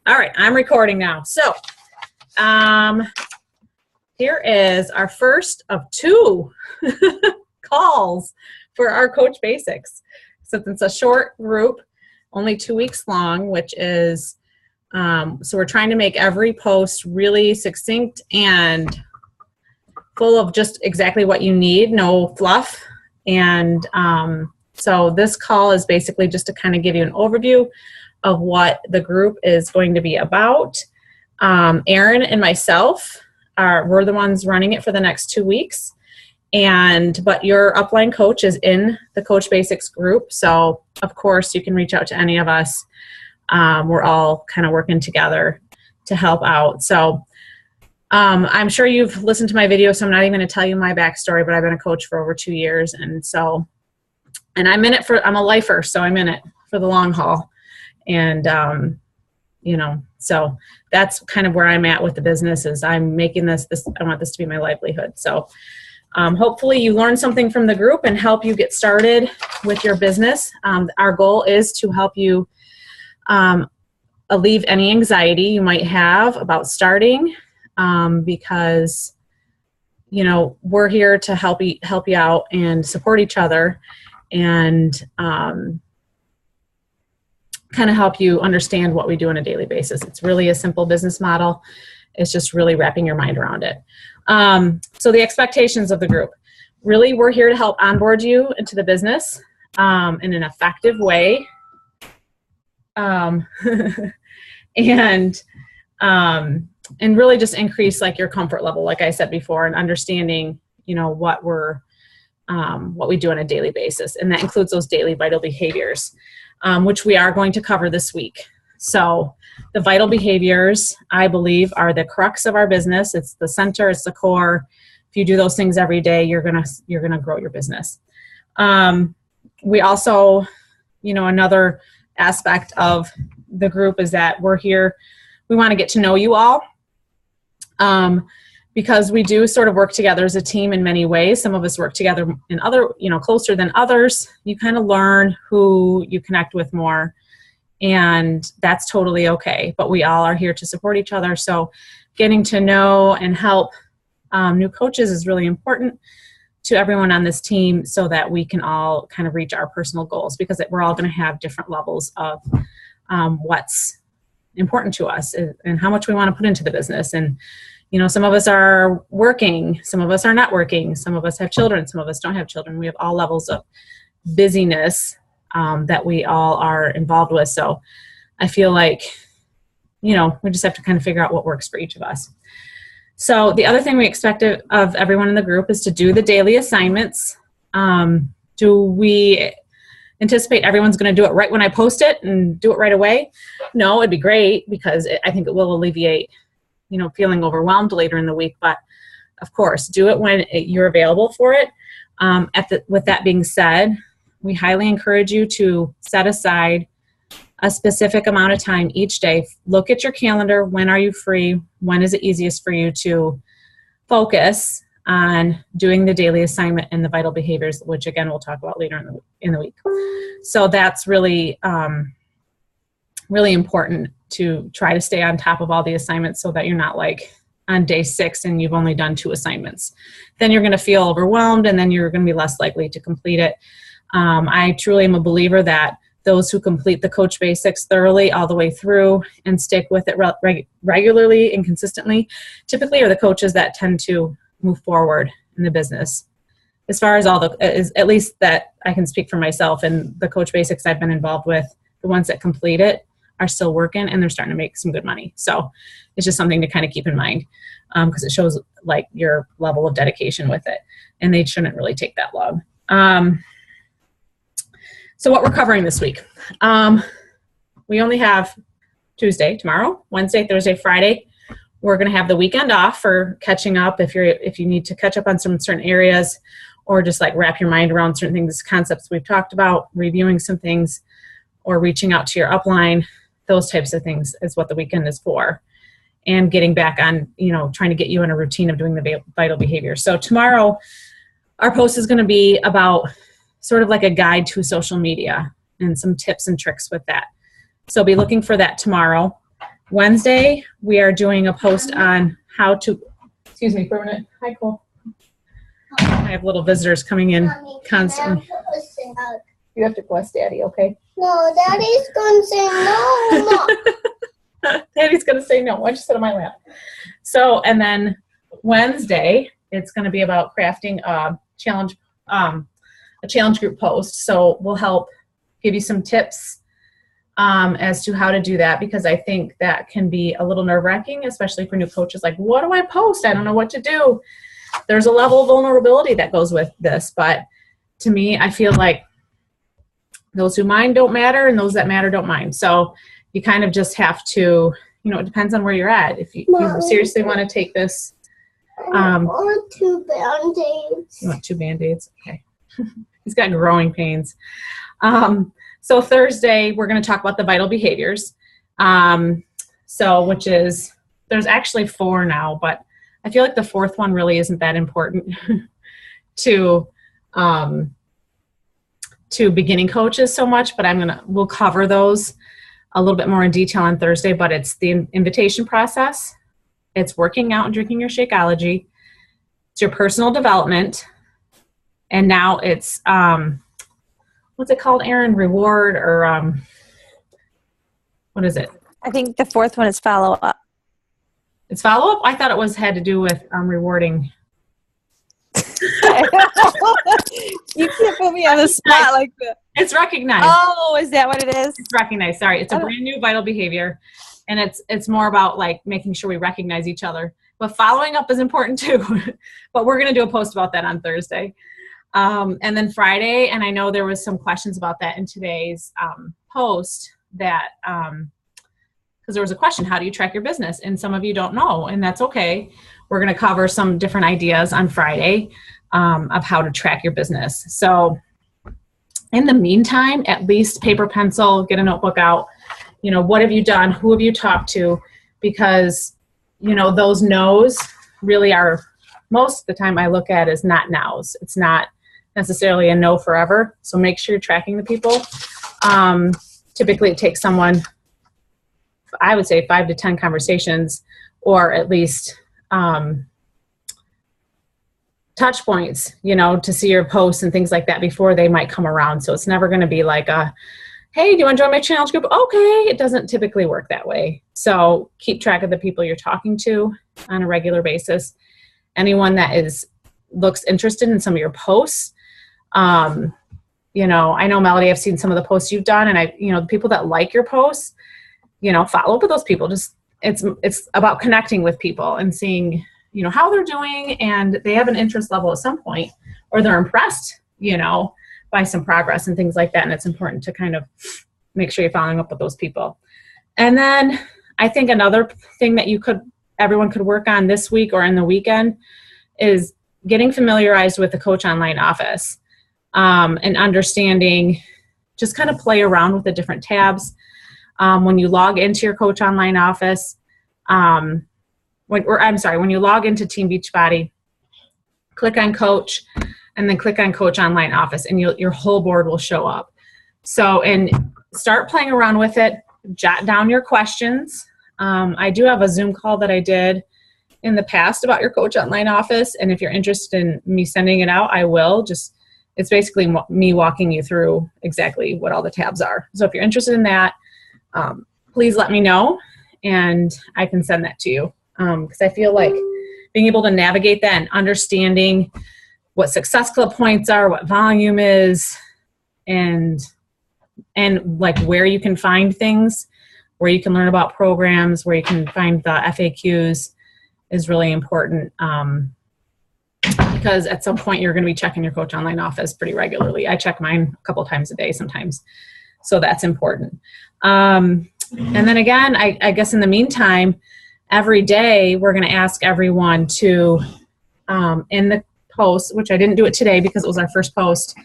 All right, I'm recording now. So, here is our first of two calls for our Coach Basics. So it's a short group, only 2 weeks long, which is, so we're trying to make every post really succinct and full of just exactly what you need, no fluff. And so this call is basically just to kind of give you an overview of what the group is going to be about. Erin and myself we're the ones running it for the next 2 weeks. But your upline coach is in the Coach Basics group. So of course you can reach out to any of us. We're all kind of working together to help out. So I'm sure you've listened to my video, so I'm not even going to tell you my backstory, but I've been a coach for over 2 years. And I'm in it I'm a lifer, so I'm in it for the long haul. And, so that's kind of where I'm at with the business is I'm making this, I want this to be my livelihood. So hopefully you learn something from the group and help you get started with your business. Our goal is to help you alleviate any anxiety you might have about starting because, we're here to help you out and support each other and kind of help you understand what we do on a daily basis. It's really a simple business model. It's just really wrapping your mind around it. So the expectations of the group. Really, we're here to help onboard you into the business in an effective way. And really just increase like your comfort level, like I said before, and understanding, what we do on a daily basis. And that includes those daily vital behaviors, which we are going to cover this week. So the vital behaviors, I believe, are the crux of our business. It's the center, it's the core. If you do those things every day, you're gonna grow your business. We also, another aspect of the group is that we're here, we want to get to know you all. Because we do sort of work together as a team in many ways. Some of us work together in other, closer than others. You kind of learn who you connect with more, and that's totally okay. But we all are here to support each other. So getting to know and help new coaches is really important to everyone on this team so that we can all kind of reach our personal goals, because we're all going to have different levels of what's important to us and how much we want to put into the business. And some of us are working, some of us are not working, some of us have children, some of us don't have children. We have all levels of busyness that we all are involved with. So I feel like, we just have to kind of figure out what works for each of us. So the other thing we expect of everyone in the group is to do the daily assignments. Do we anticipate everyone's going to do it right when I post it and do it right away? No, it'd be great because I think it will alleviate feeling overwhelmed later in the week. But of course, do it when you're available for it. With that being said, we highly encourage you to set aside a specific amount of time each day. Look at your calendar. When are you free? When is it easiest for you to focus on doing the daily assignment and the vital behaviors, which again, we'll talk about later in the week. So that's really, really important to try to stay on top of all the assignments so that you're not like on day 6 and you've only done 2 assignments. Then you're going to feel overwhelmed and then you're going to be less likely to complete it. I truly am a believer that those who complete the Coach Basics thoroughly all the way through and stick with it regularly and consistently typically are the coaches that tend to move forward in the business. As far as at least that I can speak for myself, and the Coach Basics I've been involved with, the ones that complete it are still working and they're starting to make some good money. So it's just something to kind of keep in mind because it shows like your level of dedication with it, and they shouldn't really take that long. So what we're covering this week, we only have Tuesday, tomorrow, Wednesday, Thursday, Friday. We're going to have the weekend off for catching up if you need to catch up on some certain areas or just like wrap your mind around certain things, concepts we've talked about, reviewing some things or reaching out to your upline. Those types of things is what the weekend is for, and getting back on, trying to get you in a routine of doing the vital behavior. So tomorrow, our post is going to be about sort of like a guide to social media and some tips and tricks with that. So be looking for that tomorrow. Wednesday, we are doing a post on how to, excuse me for a minute. Hi, Cole. I have little visitors coming in constantly. You have to bless Daddy, okay? No, Daddy's going to say no. Daddy's going to say no. Why don't you sit on my lap? So, and then Wednesday, it's going to be about crafting a challenge group post. So we'll help give you some tips as to how to do that, because I think that can be a little nerve-wracking, especially for new coaches. Like, what do I post? I don't know what to do. There's a level of vulnerability that goes with this, but to me, I feel like those who mind don't matter, and those that matter don't mind. So you kind of just have to, it depends on where you're at. If you seriously want to take this. I want 2 Band-Aids. You want 2 Band-Aids? Okay. He's got growing pains. So Thursday, we're going to talk about the vital behaviors. Which is, there's actually 4 now, but I feel like the 4th one really isn't that important to beginning coaches so much, but we'll cover those a little bit more in detail on Thursday. But it's the invitation process, it's working out and drinking your Shakeology, it's your personal development, and now it's what's it called, Erin? Reward, or what is it? I think the 4th one is follow up. It's follow up? I thought it had to do with rewarding. You can't put me on the spot like that. It's recognized. Oh, is that what it is? It's recognized. Sorry. It's a brand new vital behavior, and it's more about like making sure we recognize each other. But following up is important too. But we're going to do a post about that on Thursday. And then Friday, and I know there was some questions about that in today's post, that because there was a question, how do you track your business? And some of you don't know, and that's okay. We're going to cover some different ideas on Friday of how to track your business. So in the meantime, at least paper, pencil, get a notebook out. What have you done? Who have you talked to? Because, those no's really are, most of the time I look at as not no's. It's not necessarily a no forever. So make sure you're tracking the people. Typically it takes someone, I would say 5 to 10 conversations, or at least touch points, to see your posts and things like that before they might come around. So it's never going to be like hey, do you want to join my challenge group? Okay. It doesn't typically work that way. So keep track of the people you're talking to on a regular basis. Anyone that looks interested in some of your posts. I know, Melody, I've seen some of the posts you've done, and the people that like your posts, follow up with those people. Just, it's about connecting with people and seeing, how they're doing, and they have an interest level at some point, or they're impressed, by some progress and things like that. And it's important to kind of make sure you're following up with those people. And then I think another thing that everyone could work on this week or in the weekend is getting familiarized with the Coach Online office, and understanding, just kind of play around with the different tabs. When you log into your Coach Online office, when you log into Team Beachbody, click on Coach, and then click on Coach Online Office, and your whole board will show up. So, and start playing around with it. Jot down your questions. I do have a Zoom call that I did in the past about your Coach Online Office, and if you're interested in me sending it out, I will. It's basically me walking you through exactly what all the tabs are. So if you're interested in that, please let me know, and I can send that to you. Because I feel like being able to navigate that and understanding what Success Club points are, what volume is, and like where you can find things, where you can learn about programs, where you can find the FAQs is really important. Because at some point you're going to be checking your Coach Online office pretty regularly. I check mine a couple times a day sometimes. So that's important. And then again, I guess in the meantime, every day we're going to ask everyone to, in the post, which I didn't do it today because it was our first post,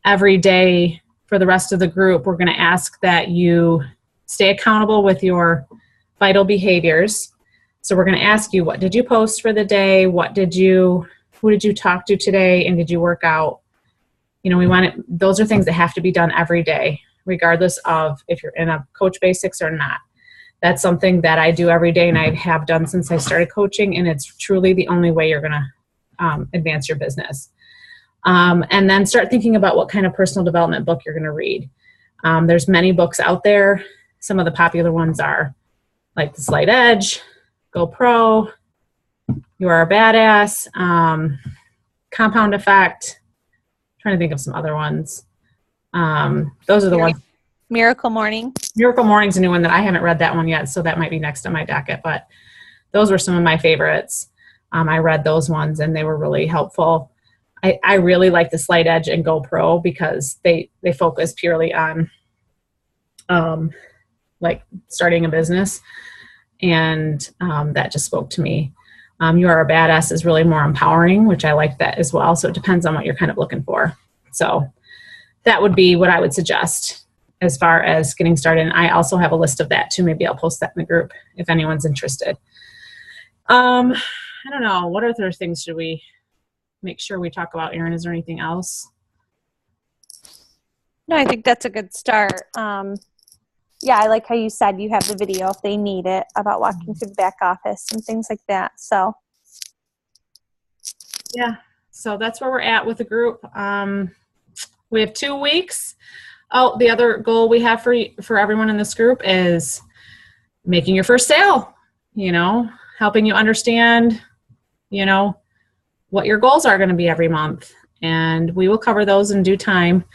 every day for the rest of the group, we're going to ask that you stay accountable with your vital behaviors. So we're going to ask you, what did you post for the day? Who did you talk to today? And did you work out? Those are things that have to be done every day, regardless of if you're in a Coach Basics or not. That's something that I do every day and I have done since I started coaching, and it's truly the only way you're going to advance your business. And then start thinking about what kind of personal development book you're going to read. There's many books out there. Some of the popular ones are like The Slight Edge, GoPro, You Are a Badass, Compound Effect. I'm trying to think of some other ones. Those are the ones. Miracle Morning. Miracle Morning's a new one that I haven't read that one yet, so that might be next on my docket. But those were some of my favorites. I read those ones, and they were really helpful. I really like The Slight Edge and GoPro because they focus purely on like starting a business, and that just spoke to me. You Are a Badass is really more empowering, which I like that as well. So it depends on what you're kind of looking for. So that would be what I would suggest as far as getting started. And I also have a list of that too. Maybe I'll post that in the group if anyone's interested. I don't know. What other things should we make sure we talk about, Erin? Is there anything else? No, I think that's a good start. Yeah, I like how you said you have the video if they need it about walking through the back office and things like that. So yeah, so that's where we're at with the group. We have 2 weeks. Oh, the other goal we have for everyone in this group is making your first sale, helping you understand, what your goals are going to be every month. And we will cover those in due time.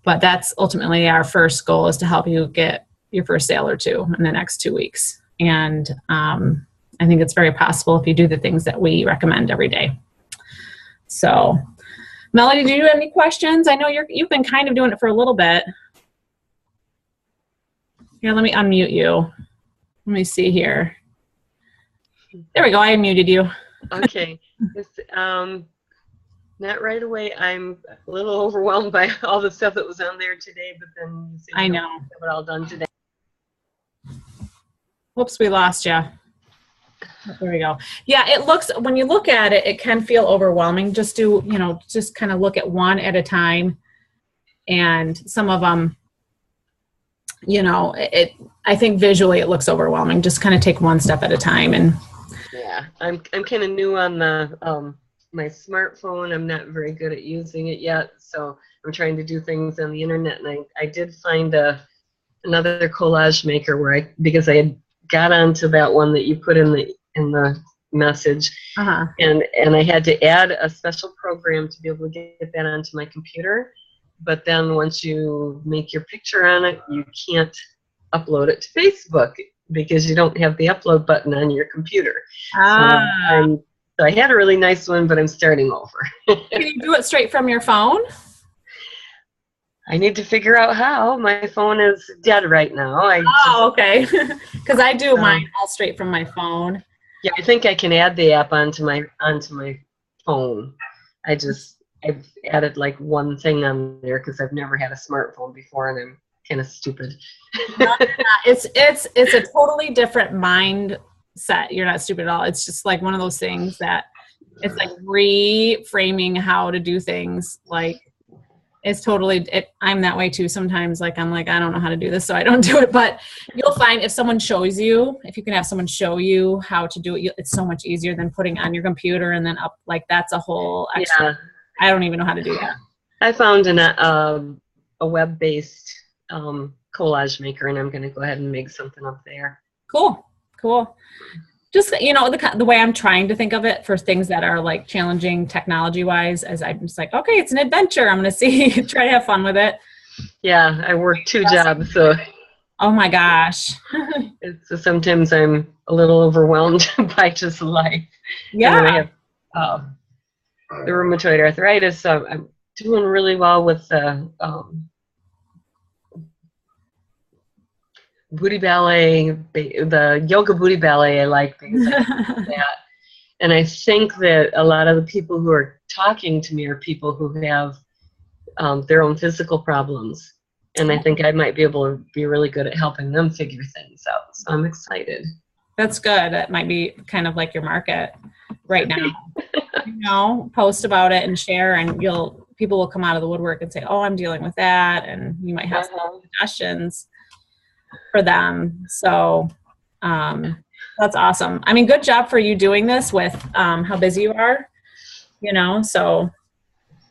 But that's ultimately our first goal, is to help you get your first sale or two in the next 2 weeks. And I think it's very possible if you do the things that we recommend every day. So, Melody, do you have any questions? I know you've been kind of doing it for a little bit. Here, let me unmute you. Let me see here. There we go. I unmuted you. Okay. Not right away. I'm a little overwhelmed by all the stuff that was on there today, but then I know. Have it all done today. Whoops, we lost you. There we go. Yeah, it looks, when you look at it, it can feel overwhelming. Just just kind of look at one at a time. And some of them, I think visually it looks overwhelming. Just kind of take one step at a time. And yeah, I'm kind of new on the my smartphone. I'm not very good at using it yet, so I'm trying to do things on the internet. And I did find another collage maker because I had got onto that one that you put in the message, and I had to add a special program to be able to get that onto my computer. But then once you make your picture on it, you can't upload it to Facebook because you don't have the upload button on your computer. So I had a really nice one, but I'm starting over. Can you do it straight from your phone? I need to figure out how. My phone is dead right now. Okay. Because I do mine all straight from my phone. Yeah, I think I can add the app onto my phone. I've added like one thing on there because I've never had a smartphone before, and I'm kind of stupid. It's a totally different mindset. You're not stupid at all. It's just like one of those things that it's like reframing how to do things. Like it's totally, I'm that way too sometimes. Like I'm like, I don't know how to do this, so I don't do it. But you'll find if someone shows you, if you can have someone show you how to do it, it's so much easier than putting on your computer and then up. Like that's a whole extra. Yeah. I don't even know how to do that. I found a web-based collage maker, and I'm going to go ahead and make something up there. Cool. Just, the way I'm trying to think of it for things that are like challenging technology-wise, as I'm just like, okay, it's an adventure. I'm going to try to have fun with it. Yeah, I work 2 jobs, so. Oh my gosh. So sometimes I'm a little overwhelmed by just life. Yeah. And then I have the rheumatoid arthritis, so I'm doing really well with the booty ballet, the yoga booty ballet. I like because I do that. And I think that a lot of the people who are talking to me are people who have their own physical problems. And I think I might be able to be really good at helping them figure things out. So I'm excited. That's good. That might be kind of like your market right now. Post about it and share, and people will come out of the woodwork and say, oh, I'm dealing with that. And you might have some suggestions for them. So That's awesome. I mean, good job for you doing this with how busy you are, you know, so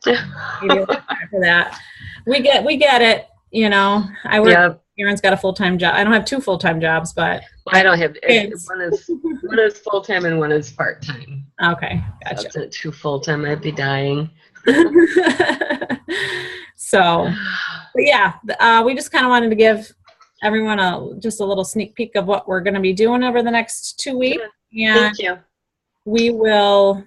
maybe a little time for that. We get it, you know. I work, Yeah. Aaron's got a full-time job. I don't have 2 full-time jobs, but I don't have, Kids. one is full-time and one is part-time. okay, gotcha. That's it, 2 full-time, I'd be dying. So, but yeah, we just kind of wanted to give everyone just a little sneak peek of what we're going to be doing over the next 2 weeks. And Thank you. we will,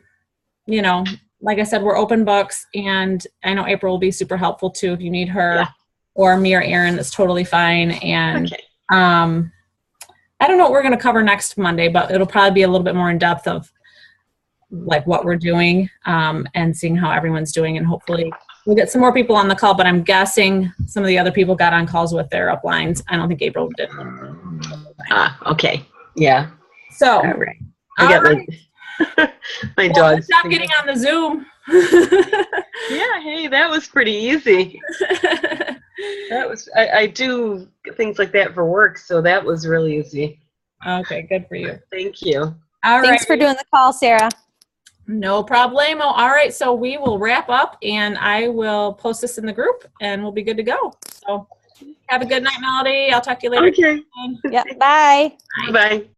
you know, like I said, we're open books, and I know April will be super helpful too if you need her, Yeah. or me or Aaron. That's totally fine. And Okay. I don't know what we're going to cover next Monday, but it'll probably be a little bit more in depth of like what we're doing, and seeing how everyone's doing, and hopefully we'll get some more people on the call. But I'm guessing some of the other people got on calls with their uplines. I don't think April did. Okay. Yeah. So, All right. all I got right. my Well, dogs. stop getting on the Zoom. Yeah. Hey, that was pretty easy. That was. I do things like that for work, so that was really easy. Okay, good for you. Thank you. All right. Thanks for doing the call, Sarah. No problemo. All right, so we will wrap up, and I will post this in the group, and we'll be good to go. So have a good night, Melody. I'll talk to you later. Okay. Yep. Bye. Bye.